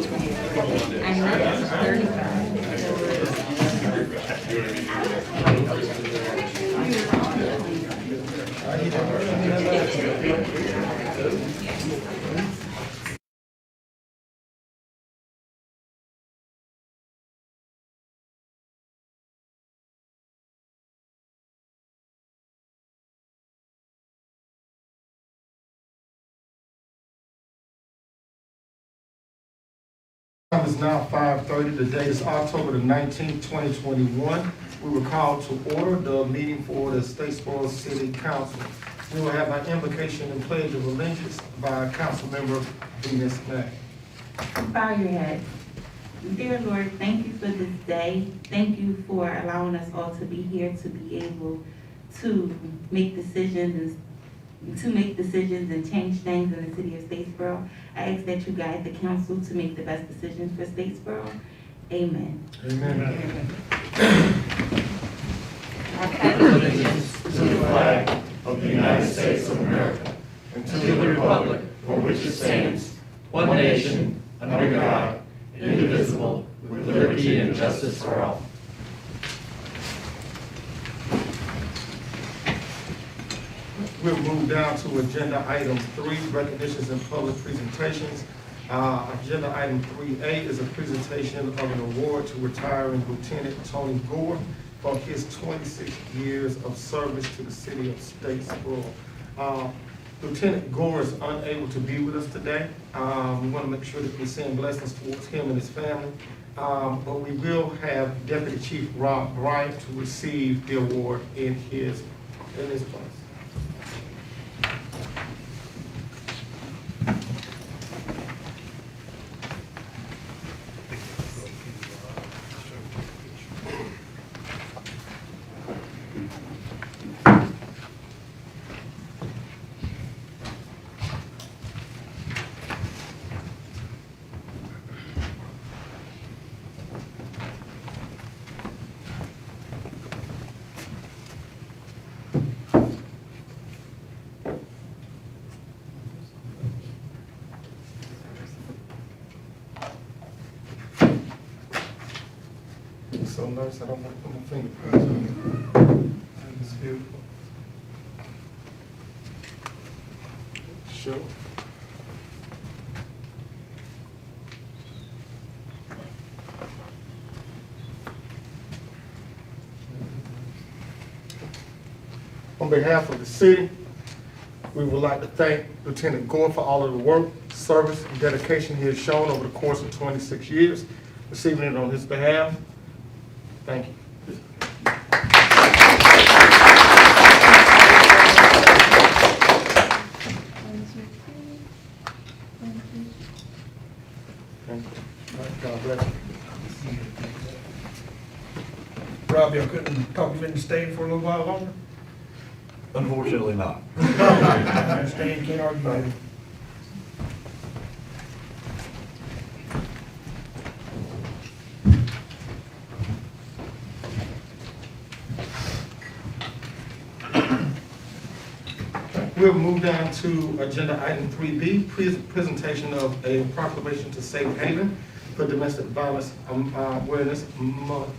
2023. I'm not 35. Time is now 5:30. The date is October the 19th, 2021. We were called to order the meeting for the Statesboro City Council. We will have our invocation and pledge of allegiance by Councilmember Venus Mack. Bow your head. Dear Lord, thank you for this day. Thank you for allowing us all to be here to be able to make decisions and change things in the city of Statesboro. I ask that you guide the council to make the best decisions for Statesboro. Amen. Amen. I pledge allegiance To the flag of the United States of America and to the republic for which it stands, one nation, under God, indivisible, with liberty and justice for all. We'll move down to agenda item 3, recognitions and public presentations. Agenda item 3A is a presentation of an award to retiring Lieutenant Tony Gore for his 26 years of service to the city of Statesboro. Lieutenant Gore is unable to be with us today. We want to make sure that we send blessings towards him and his family. But we will have Deputy Chief Rob Bryant to receive the award in his place. So nice, I don't want to put my fingerprints on it. It's beautiful. Sure. On behalf of the city, we would like to thank Lieutenant Gore for all of the work, service, and dedication he has shown over the course of 26 years. Receiving it on his behalf, thank you. Thank you. All right, God bless you. Rob, you couldn't talk him into staying for a little while longer? Unfortunately not. I understand, can't argue with it. We'll move down to agenda item 3B, presentation of a proclamation to Safe Haven for Domestic Violence Awareness Month.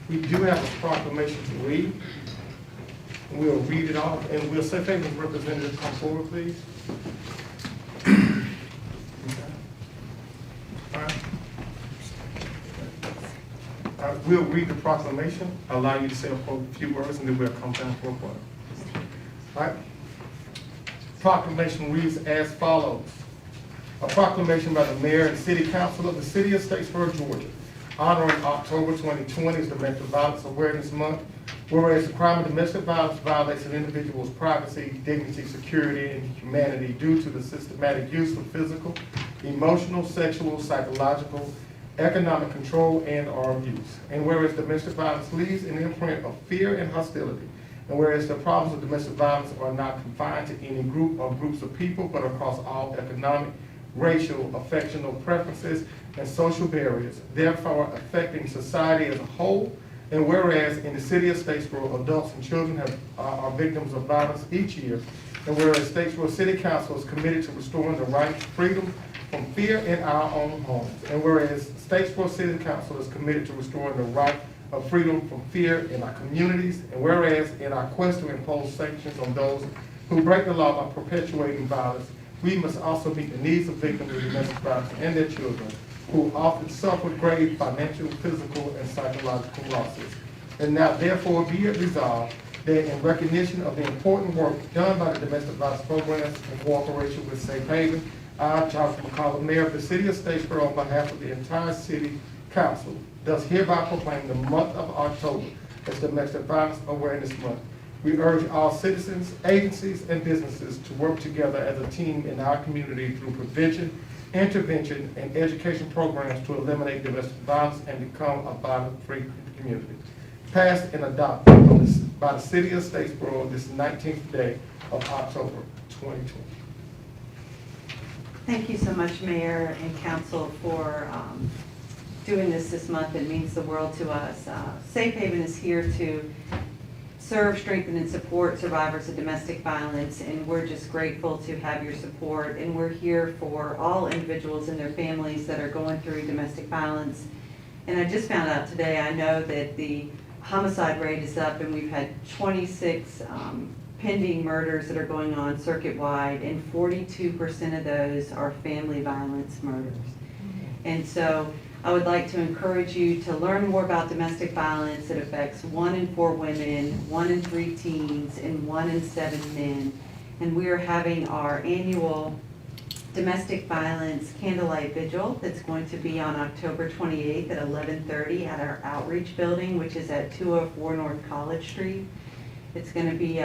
We do have a proclamation to read. We'll read it off, and will Safe Haven's representative come forward, please? Okay. All right. We'll read the proclamation, allow you to say a few words, and then we'll come down for a vote. All right. Proclamation reads as follows. A proclamation by the mayor and city council of the city of Statesboro, Georgia, honoring October 2020 as Domestic Violence Awareness Month. Whereas the crime of domestic violence violates an individual's privacy, dignity, security, and humanity due to the systematic use of physical, emotional, sexual, psychological, economic control, and/or abuse. And whereas domestic violence leaves an imprint of fear and hostility, and whereas the problems of domestic violence are not confined to any group or groups of people, but across all economic, racial, affectional preferences, and social barriers, therefore affecting society as a whole. And whereas in the city of Statesboro, adults and children are victims of violence each year. And whereas Statesboro City Council is committed to restoring the right, freedom, from fear in our own homes. And whereas Statesboro City Council is committed to restoring the right of freedom from fear in our communities, and whereas in our quest to impose sanctions on those who break the law by perpetuating violence, we must also meet the needs of victims of domestic violence and their children, who often suffer grave financial, physical, and psychological losses. And now therefore be it resolved that in recognition of the important work done by the domestic violence programs in cooperation with Safe Haven, I, Charles McCollum, Mayor of the City of Statesboro, on behalf of the entire City Council, does hereby proclaim the month of October as Domestic Violence Awareness Month. We urge all citizens, agencies, and businesses to work together as a team in our community through prevention, intervention, and education programs to eliminate domestic violence and become a violent-free community. Passed and adopted by the City of Statesboro this 19th day of October 2020. Thank you so much, Mayor and Council, for doing this month. It means the world to us. Safe Haven is here to serve, strengthen, and support survivors of domestic violence, and we're just grateful to have your support. And we're here for all individuals and their families that are going through domestic violence. And I just found out today, I know that the homicide rate is up, and we've had 26 pending murders that are going on circuit-wide, and 42% of those are family violence murders. And so I would like to encourage you to learn more about domestic violence. It affects 1 in 4 women, 1 in 3 teens, and 1 in 7 men. And we are having our annual domestic violence candlelight vigil that's going to be on October 28th at 11:30 at our outreach building, which is at 204 North College Street. It's going to be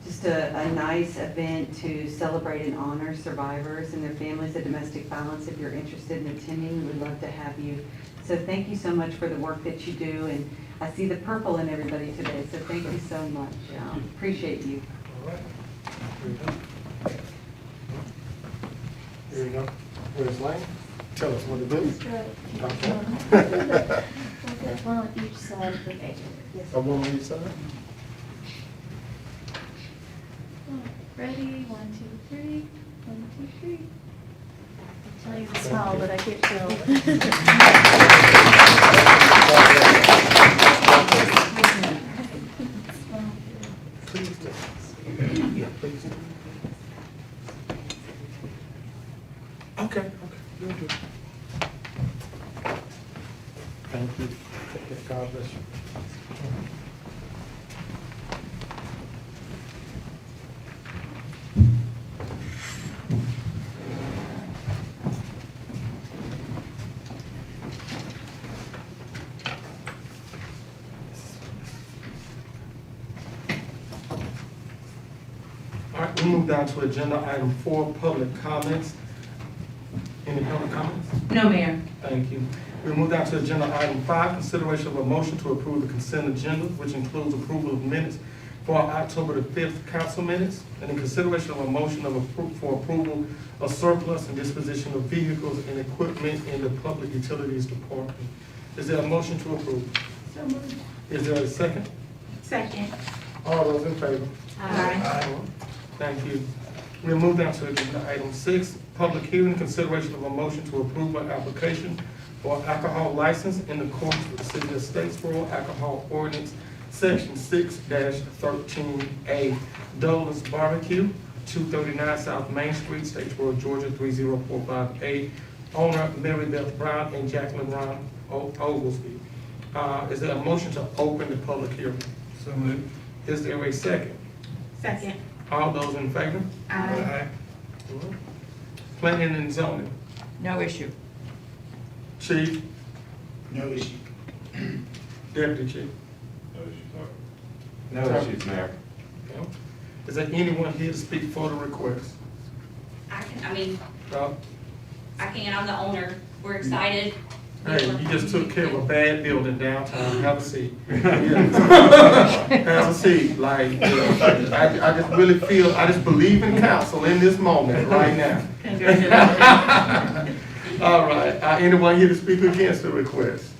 just a nice event to celebrate and honor survivors and their families of domestic violence. If you're interested in attending, we'd love to have you. So thank you so much for the work that you do, and I see the purple in everybody today, so thank you so much. Appreciate you. All right. Here you go. Where's Lane? Tell us what to do. One on each side of the page. A woman on each side? Ready? 1, 2, 3. 1, 2, 3. I'll tell you to smile, but I can't Please do. Yeah, please do. Okay. You're good. Thank you. God bless you. All right, we move down to agenda item 4, public comments. Any public comments? No, Mayor. Thank you. We move down to agenda item 5, consideration of a motion to approve the consent agenda, which includes approval of minutes for our October the 5th council minutes, and in consideration of a motion for approval of surplus and disposition of vehicles and equipment in the public utilities department. Is there a motion to approve? So moved. Is there a second? Second. All those in favor? Aye. Thank you. We move down to agenda item 6, public hearing, consideration of a motion to approve an application for alcohol license in accordance with the City of Statesboro Alcohol Ordinance, Section 6-13A, Dolan's Barbecue, 239 South Main Street, Statesboro, Georgia, 30458. Owner Mary Beth Brown and Jacqueline Brown Oglesby. Is there a motion to open the public hearing? So moved. Is there a second? Second. All those in favor? Aye. Planning and zoning. No issue. Chief, No issue. Deputy Chief. No issues, Mayor. Okay. Is there anyone here to speak for the request? Rob? I'm the owner. We're excited. Hey, you just took care of a bad building downtown. Have a seat. Have a seat. Like, I just really feel, I just believe in council in this moment right now. Congratulations. All right, anyone here to speak against the request?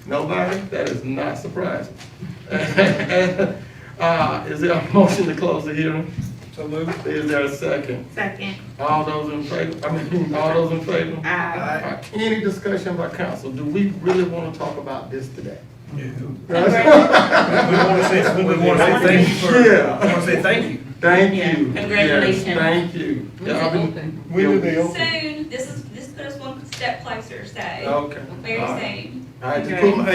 Nobody? That is not surprising. Is there a motion to close the hearing? So moved. Is there a second? Second. All those in favor, all those in favor? Aye. Any discussion by council? Do we really want to talk about this today? We want to say thank you for, Yeah. we want to say thank you. Thank Yeah, you. congratulations. Yes, thank you. Yeah, I've been- When do they open? Soon, this put us one step closer, so, Okay. very All right. soon. I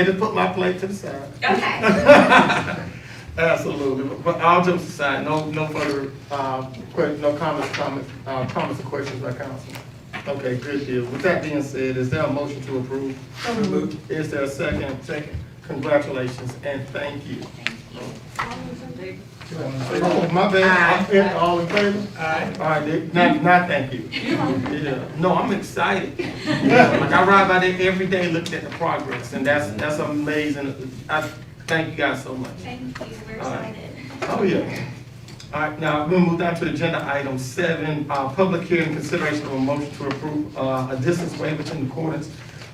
just put my plate to the side. Okay. Absolutely, but all jokes aside, no further, no comments or questions by council. Okay, good deal. With that being said, is there a motion to approve? So moved. Is there a second? Second. Congratulations and thank you. Oh, my bad. All in favor? Aye. All right, Dick. Now, thank you. Yeah. No, I'm excited. Yeah, like I ride by there every day looking at the progress, and that's amazing. I thank you guys so much. Thank you, we're All right. excited. Oh, yeah. All right, now we'll move down to agenda item 7, public hearing consideration of a motion to approve a distance waiver in accordance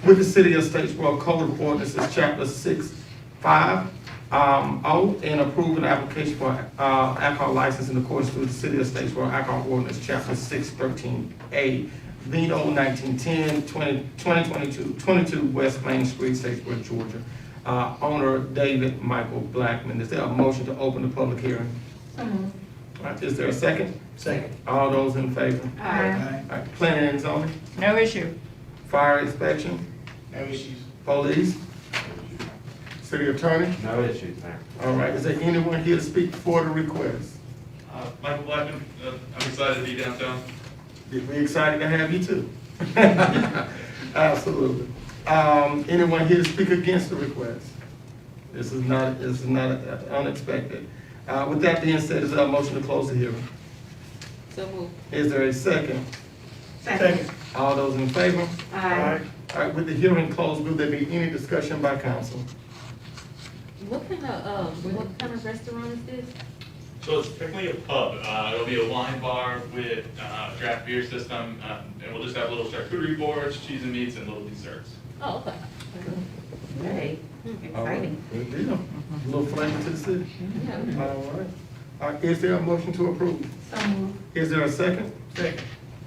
with the City of Statesboro Code of Ordinances, Chapter 6.5, and approve an application for alcohol license in accordance with the City of Statesboro Alcohol Ordinance, Chapter 613A, Vino 1910, 22 West Main Street, Statesboro, Georgia. Owner David Michael Blackman. Is there a motion to open the public hearing? So moved. All right, is there a second? Second. All those in favor? Aye. All right, planning and zoning, No issue. fire inspection, No issues. police, city attorney. No issues, Mayor. All right, is there anyone here to speak for the request? Michael Blackman, I'm excited to be downtown. We're excited to have you too. Absolutely. Anyone here to speak against the request? This is not unexpected. With that being said, is there a motion to close the hearing? So moved. Is there a second? Second. All those in favor? Aye. All right, with the hearing closed, will there be any discussion by council? What kind of restaurant is this? So it's technically a pub. It'll be a wine bar with a draft beer system, and we'll just have little charcuterie boards, cheese and meats, and little desserts. Oh, okay. Great. Exciting. Good deal. A little flavor to the city. Yeah. All right. Is there a motion to approve? So moved. Is there a second? Second.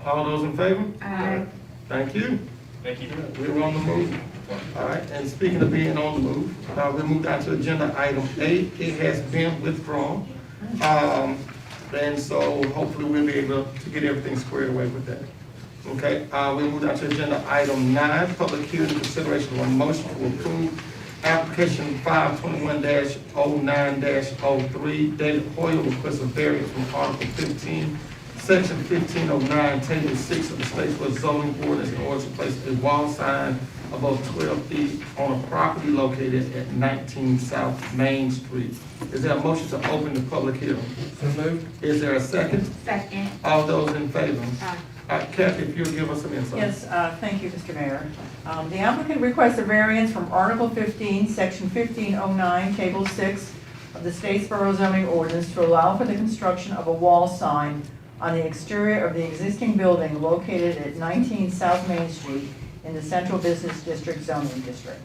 All those in favor? Aye. Thank you. Thank you. We're on the move. All right, and speaking of being on the move, we'll move down to agenda item 8. It has been withdrawn. And so hopefully we'll be able to get everything squared away with that. Okay, we'll move down to agenda item 9, public hearing consideration of a motion to approve application 521-09-03. David Hoyle requests a variance from Article 15, Section 1509, Table 6 of the Statesboro zoning ordinance in order to place a wall sign above 12 feet on a property located at 19 South Main Street. Is there a motion to open the public hearing? So moved. Is there a second? Second. All those in favor? Kathy, if you'll give us some insight. Yes, thank you, Mr. Mayor. The applicant requests a variance from Article 15, Section 1509, Table 6 of the Statesboro zoning ordinance to allow for the construction of a wall sign on the exterior of the existing building located at 19 South Main Street in the Central Business District zoning district.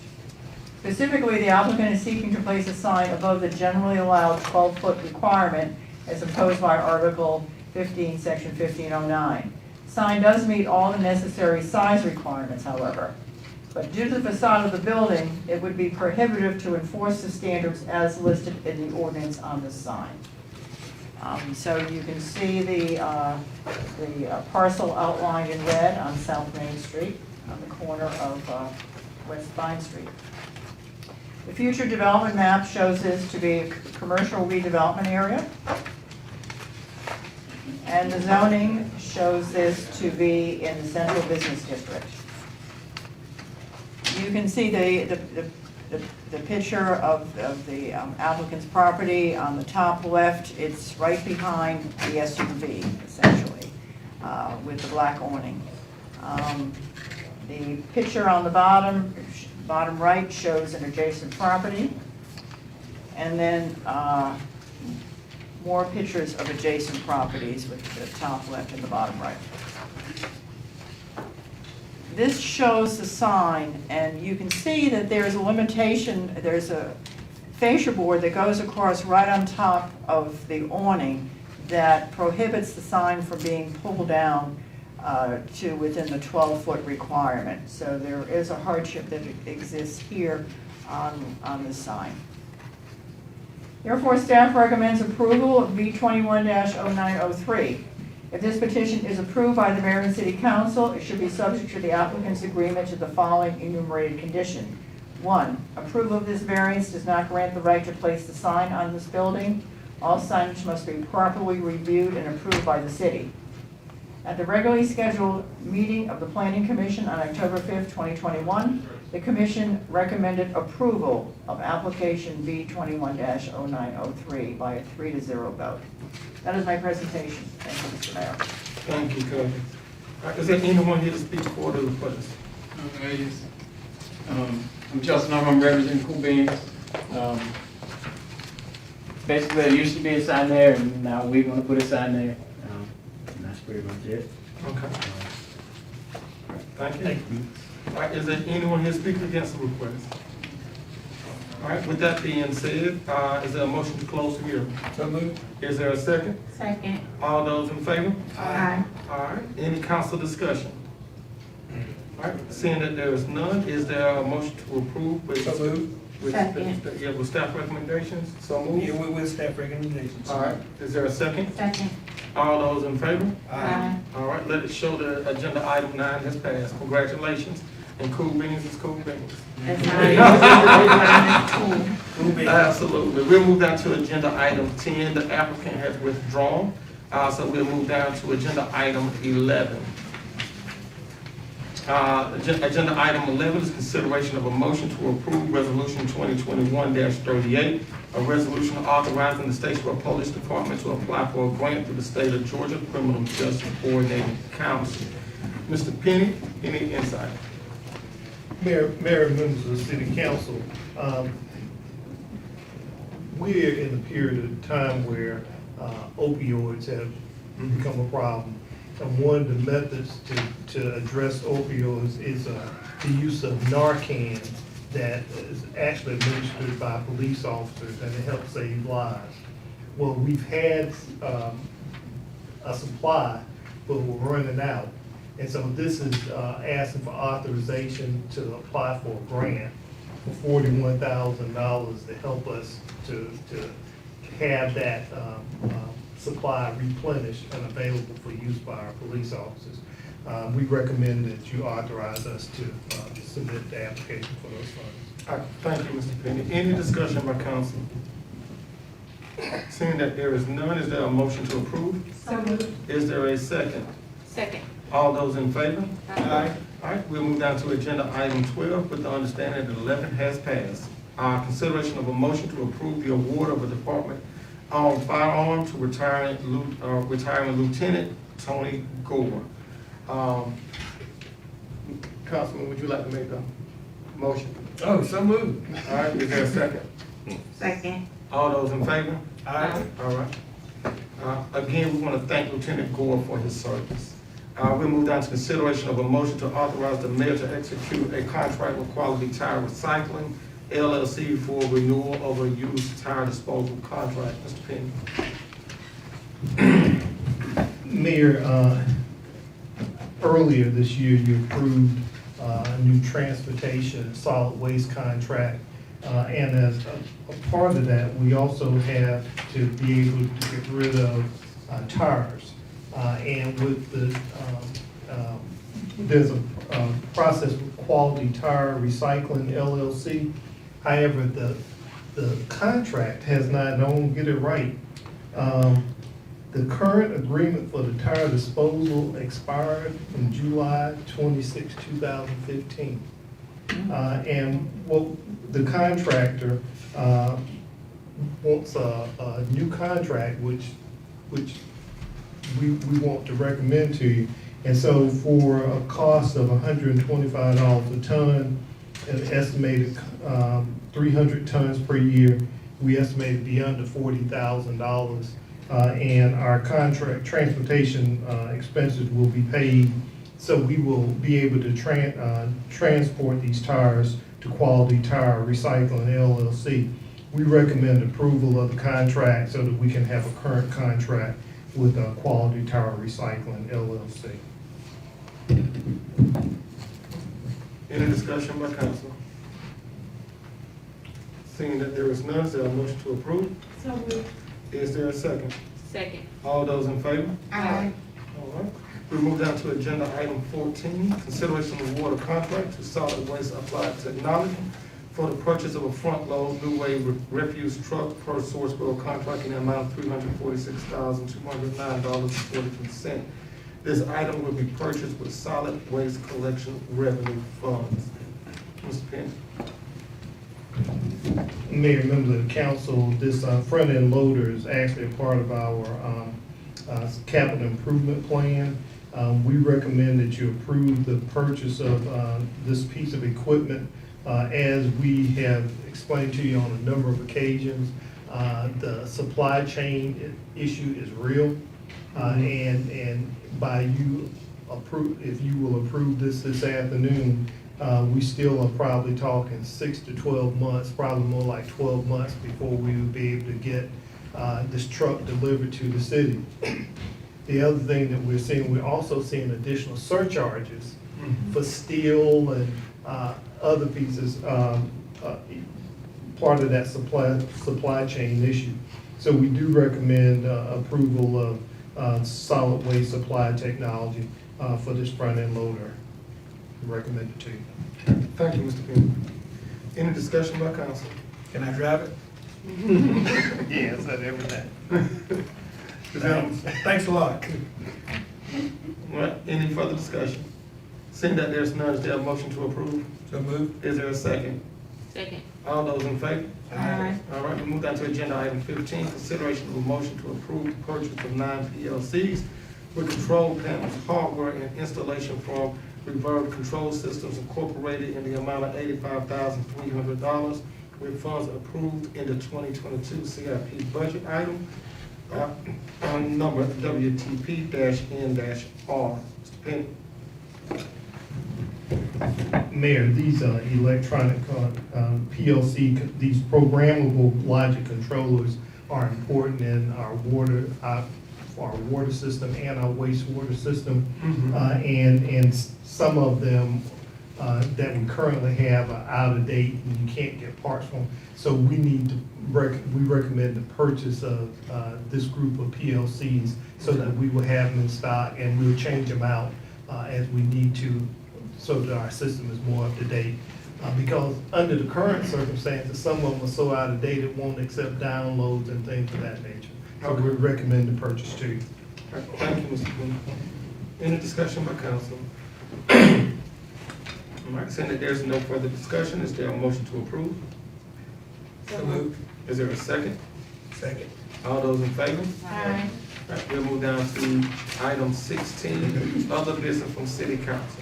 Specifically, the applicant is seeking to place a sign above the generally allowed 12-foot requirement as imposed by Article 15, Section 1509. Sign does meet all the necessary size requirements, however. But due to the facade of the building, it would be prohibitive to enforce the standards as listed in the ordinance on the sign. So you can see the parcel outlined in red on South Main Street on the corner of West Vine Street. The future development map shows this to be a commercial redevelopment area. And the zoning shows this to be in the Central Business District. You can see the picture of the applicant's property on the top left. It's right behind the SUV, essentially, with the black awning. The picture on the bottom right shows an adjacent property. And then more pictures of adjacent properties with the top left and the bottom right. This shows the sign, and you can see that there's a limitation, there's a fascia board that goes across right on top of the awning that prohibits the sign from being pulled down to within the 12-foot requirement. So there is a hardship that exists here on this sign. Therefore, staff recommends approval of V21-0903. If this petition is approved by the mayor and city council, it should be subject to the applicant's agreement to the following enumerated condition. 1, approval of this variance does not grant the right to place the sign on this building. All signage must be properly reviewed and approved by the city. At the regularly scheduled meeting of the Planning Commission on October 5th, 2021, the commission recommended approval of application V21-0903 by a 3-0 vote. That is my presentation. Thank you, Mr. Mayor. Thank you, Cody. All right, is there anyone here to speak for the request? Yes. I'm Justin, I'm representing Cool Beans. Basically, there used to be a sign there, and now we're gonna put a sign there. And that's pretty much it. Okay. Thank you. All right, is there anyone here speaking against the request? All right, with that being said, is there a motion to close the hearing? So moved. Is there a second? Second. All those in favor? Aye. All right, any council discussion? All right, seeing that there is none, is there a motion to approve with? So moved. Second. Yeah, with staff recommendations, so moved? with staff recommendations. All right, is there a second? Second. All those in favor? Aye. All right, let it show that agenda item 9 has passed. Congratulations, and Cool Beans is Cool Beans. That's nice. Absolutely. We'll move down to agenda item 10. The applicant has withdrawn, so we'll move down to agenda item 11. Agenda item 11 is consideration of a motion to approve resolution 2021-38, a resolution authorizing the Statesboro Police Department to apply for a grant through the State of Georgia Criminal Justice Coordinating Council. Mr. Penny, any insight? Mayor, members of the city council, we're in a period of time where opioids have become a problem. And one of the methods to address opioids is the use of Narcan that is actually administered by police officers, and it helps save lives. Well, we've had a supply, but we're running out. And so this is asking for authorization to apply for a grant for $41,000 to help us to have that supply replenished and available for use by our police officers. We recommend that you authorize us to submit the application for those funds. All right, thank you, Mr. Penny. Any discussion by council? Seeing that there is none, is there a motion to approve? So moved. Is there a second? Second. All those in favor? Aye. All right, we'll move down to agenda item 12 with the understanding that 11 has passed. Consideration of a motion to approve the award of a department on firearm to retiring Lieutenant Tony Gore. Councilman, would you like to make a motion? Oh, so moved. All right, is there a second? Second. All those in favor? Aye. All right. Again, we want to thank Lieutenant Gore for his service. We move down to consideration of a motion to authorize the mayor to execute a contract with Quality Tire Recycling LLC for renewal of a used tire disposal contract. Mr. Penny. Mayor, earlier this year, you approved a new transportation solid waste contract. And as a part of that, we also have to be able to get rid of tires. And with the, there's a process with Quality Tire Recycling LLC. However, the contract has not, don't get it right. The current agreement for the tire disposal expired in July 26, 2015. And what the contractor wants a new contract, which we want to recommend to you. And so for a cost of $125 a ton, an estimated 300 tons per year, we estimate to be under $40,000. And our contract transportation expenses will be paid, so we will be able to transport these tires to Quality Tire Recycling LLC. We recommend approval of the contract so that we can have a current contract with Quality Tower Recycling LLC. Any discussion by council? Seeing that there is none, is there a motion to approve? So moved. Is there a second? Second. All those in favor? Aye. All right. We move down to agenda item 14, consideration of award of contract to Solid Waste Applied Technology for the purchase of a front-load new wave refuse truck per Sourcewell contract in the amount of $346,209.42. This item will be purchased with solid waste collection revenue funds. Mr. Penny. Mayor, members of the council, this front-end loader is actually a part of our capital improvement plan. We recommend that you approve the purchase of this piece of equipment. As we have explained to you on a number of occasions, the supply chain issue is real. And by you approve, if you will approve this afternoon, we still are probably talking 6 to 12 months, probably more like 12 months before we will be able to get this truck delivered to the city. The other thing that we're also seeing additional surcharges for steel and other pieces, part of that supply chain issue. So we do recommend approval of solid waste supply technology for this front-end loader. Recommend it to you. Thank you, Mr. Penny. Any discussion by council? Can I drive it? Yes, at everything. Thanks a lot. All right, any further discussion? Seeing that there's none, is there a motion to approve? So moved. Is there a second? Second. All those in favor? Aye. All right, we move down to agenda item 15, consideration of a motion to approve the purchase of 9 PLCs with control panels, hardware, and installation from Reverb Control Systems Incorporated in the amount of $85,300 with funds approved in the 2022 CIP budget item on number WTP-N-R. Mr. Penny. Mayor, these electronic PLC, these programmable logic controllers are important in our water system and our wastewater system. And some of them that we currently have are out of date and you can't get parts from. So we recommend the purchase of this group of PLCs so that we will have them in stock and we'll change them out as we need to, so that our system is more up to date. Because under the current circumstances, some of them are so out of date it won't accept downloads and things of that nature. So we recommend the purchase to you. Thank you, Mr. Penny. Any discussion by council? All right, seeing that there's no further discussion, is there a motion to approve? So moved. Is there a second? Second. All those in favor? Aye. All right, we'll move down to item 16, other business from city council.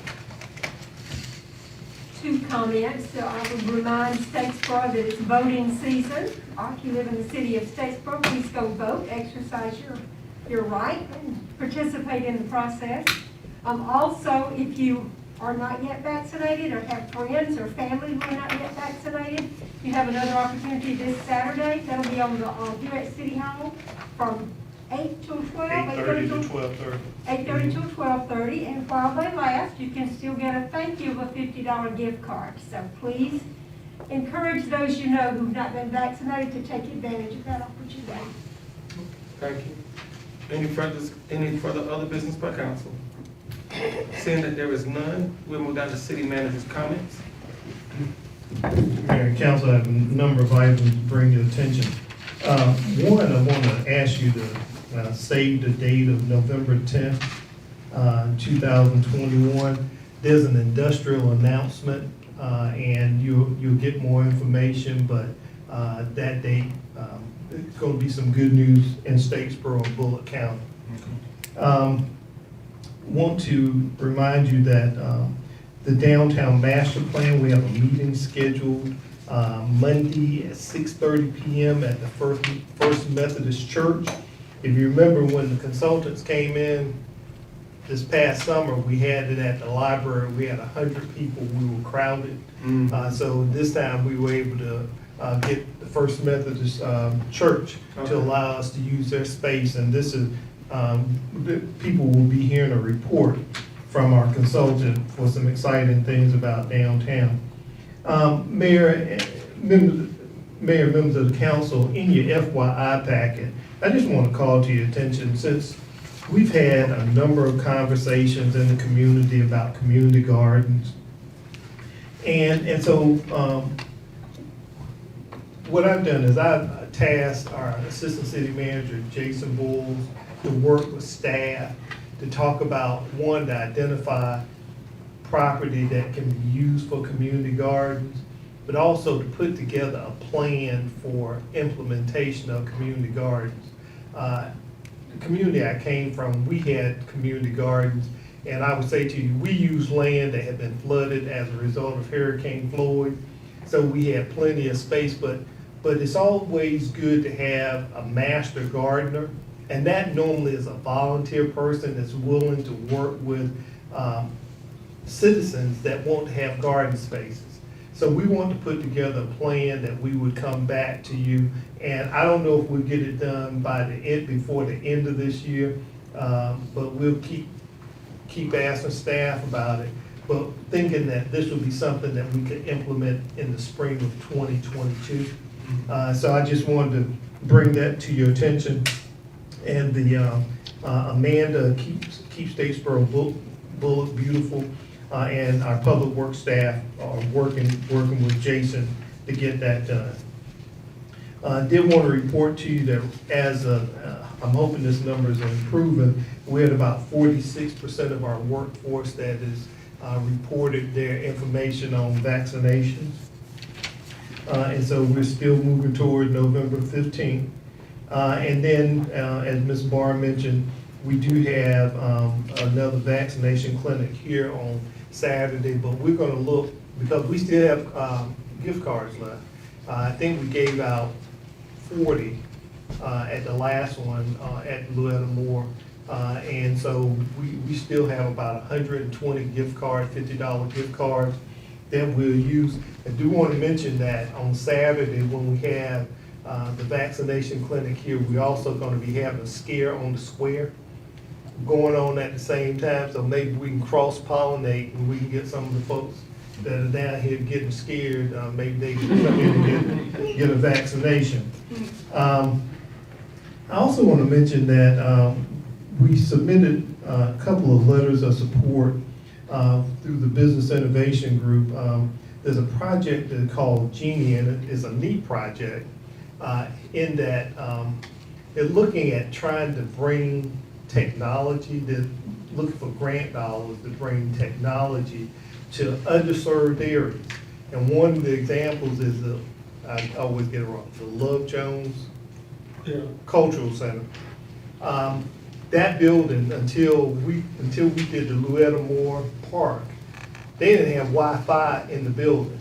2 comments. So I would remind Statesboro that it's voting season. If you live in the city of Statesboro, please go vote, exercise your right, and participate in the process. Also, if you are not yet vaccinated or have friends or family who are not yet vaccinated, you have another opportunity this Saturday. That'll be on the here at City Hall from 8 till 12. 8:30 to 12:30. 8:30 till 12:30, and while they last, you can still get a thank you of a $50 gift card. So please encourage those you know who've not been vaccinated to take advantage of that opportunity. Thank you. Any further other business by council? Seeing that there is none, we'll move down to city manager's comments. Mayor and council, I have a number of items to bring to your attention. One, I want to ask you to save the date of November 10th, 2021. There's an industrial announcement, and you'll get more information, but that date, it's going to be some good news in Statesboro and Bullock County. Want to remind you that the downtown master plan, we have a meeting scheduled Monday at 6:30 p.m. at the First Methodist Church. If you remember when the consultants came in this past summer, we had it at the library. We had 100 people. We were crowded. So this time we were able to get the First Methodist Church to allow us to use their space. And this is the people will be hearing a report from our consultant for some exciting things about downtown. Mayor, members of the council, in your FYI packet, I just want to call to your attention, since we've had a number of conversations in the community about community gardens. And so what I've done is I've tasked our Assistant City Manager, Jason Bulls, to work with staff to talk about, one, to identify property that can be used for community gardens, but also to put together a plan for implementation of community gardens. The community I came from, we had community gardens, and I would say to you, we used land that had been flooded as a result of Hurricane Floyd, so we had plenty of space, but it's always good to have a master gardener, and that normally is a volunteer person that's willing to work with citizens that want to have garden spaces. So we want to put together a plan that we would come back to you, and I don't know if we'll get it done by the end, before the end of this year, but we'll keep asking staff about it, but thinking that this would be something that we could implement in the spring of 2022. So I just wanted to bring that to your attention. And the Amanda Keep Statesboro Bullock Beautiful, and our public works staff are working with Jason to get that done. Did want to report to you that as I'm hoping this number is improving, we had about 46% of our workforce that is reported their information on vaccinations. And so we're still moving toward November 15th. And then, as Ms. Barr mentioned, we do have another vaccination clinic here on Saturday, but we're gonna look, because we still have gift cards left. I think we gave out 40 at the last one at Louetta Moore. And so we still have about 120 gift cards, $50 gift cards that we'll use. I do want to mention that on Saturday when we have the vaccination clinic here, we're also going to be having a scare on the square going on at the same time, so maybe we can cross-pollinate and we can get some of the folks that are down here getting scared, maybe they can come in and get a vaccination. I also want to mention that we submitted a couple of letters of support through the Business Innovation Group. There's a project called Genie, and it's a neat project in that they're looking at trying to bring technology, they're looking for grant dollars to bring technology to underserved areas. And one of the examples is I always get it wrong, the Love Jones Cultural Center. That building, until we did the Louetta Moore Park, they didn't have Wi-Fi in the building.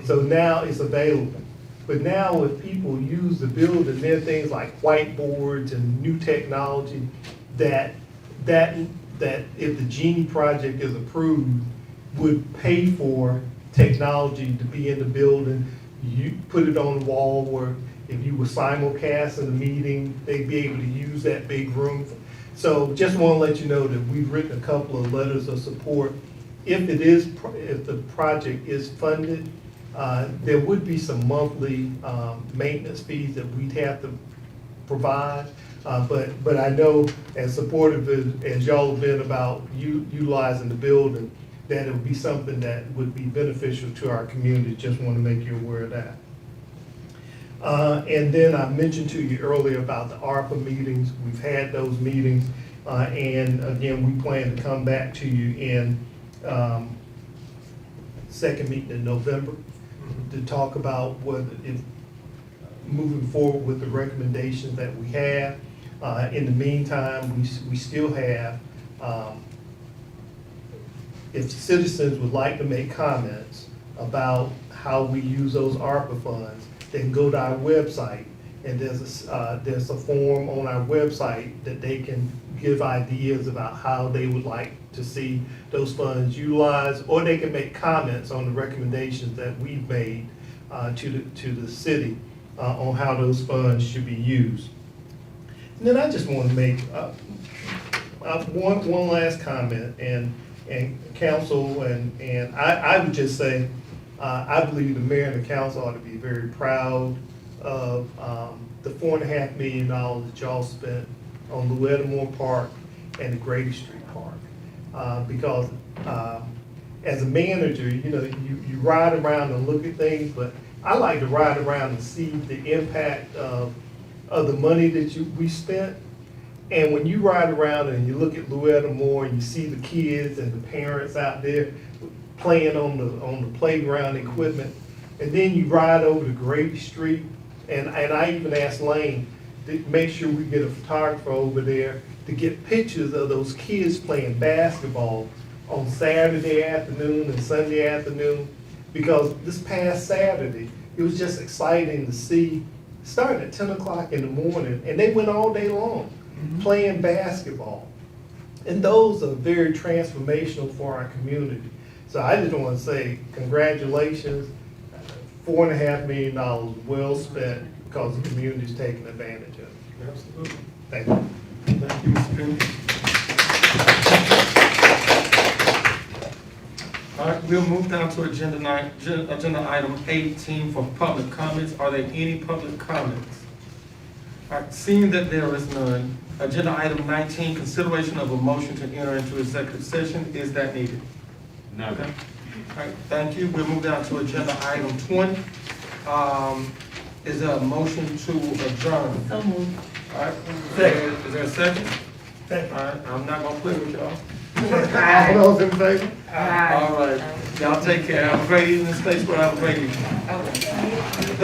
So now it's available. But now if people use the building, there are things like whiteboards and new technology that if the Genie project is approved, would pay for technology to be in the building. You put it on the wall where if you were simulcasting the meeting, they'd be able to use that big room. So just want to let you know that we've written a couple of letters of support. If the project is funded, there would be some monthly maintenance fees that we'd have to provide. But I know, as supportive as y'all have been about utilizing the building, that it would be something that would be beneficial to our community. Just want to make you aware of that. And then I mentioned to you earlier about the ARPA meetings. We've had those meetings, and again, we plan to come back to you in second meeting in November to talk about if moving forward with the recommendations that we have. In the meantime, we still have, if citizens would like to make comments about how we use those ARPA funds, they can go to our website, and there's a form on our website that they can give ideas about how they would like to see those funds utilized, or they can make comments on the recommendations that we've made to the city on how those funds should be used. Then I just want to make one last comment, and council, and I would just say, I believe the mayor and the council ought to be very proud of the $4.5 million that y'all spent on Louetta Moore Park and the Grady Street Park. Because as a manager, you know, you ride around and look at things, but I like to ride around and see the impact of the money that we spent. And when you ride around and you look at Louetta Moore and you see the kids and the parents out there playing on the playground equipment, and then you ride over to Grady Street, and I even asked Lane to make sure we get a photographer over there to get pictures of those kids playing basketball on Saturday afternoon and Sunday afternoon, because this past Saturday, it was just exciting to see, starting at 10 o'clock in the morning, and they went all day long playing basketball. And those are very transformational for our community. So I just want to say congratulations, $4.5 million well spent because the community's taking advantage of it. Absolutely. Thank you. Thank you, Mr. Penny. All right, we'll move down to agenda item 18 for public comments. Are there any public comments? All right, seeing that there is none, agenda item 19, consideration of a motion to enter into executive session. Is that needed? No. Okay. All right, thank you. We'll move down to agenda item 20. Is there a motion to adjourn? So moved. All right, is there a second? All right, I'm not gonna play with y'all. All those in favor? All right, y'all take care. Have a great evening, Statesboro. Have a great evening.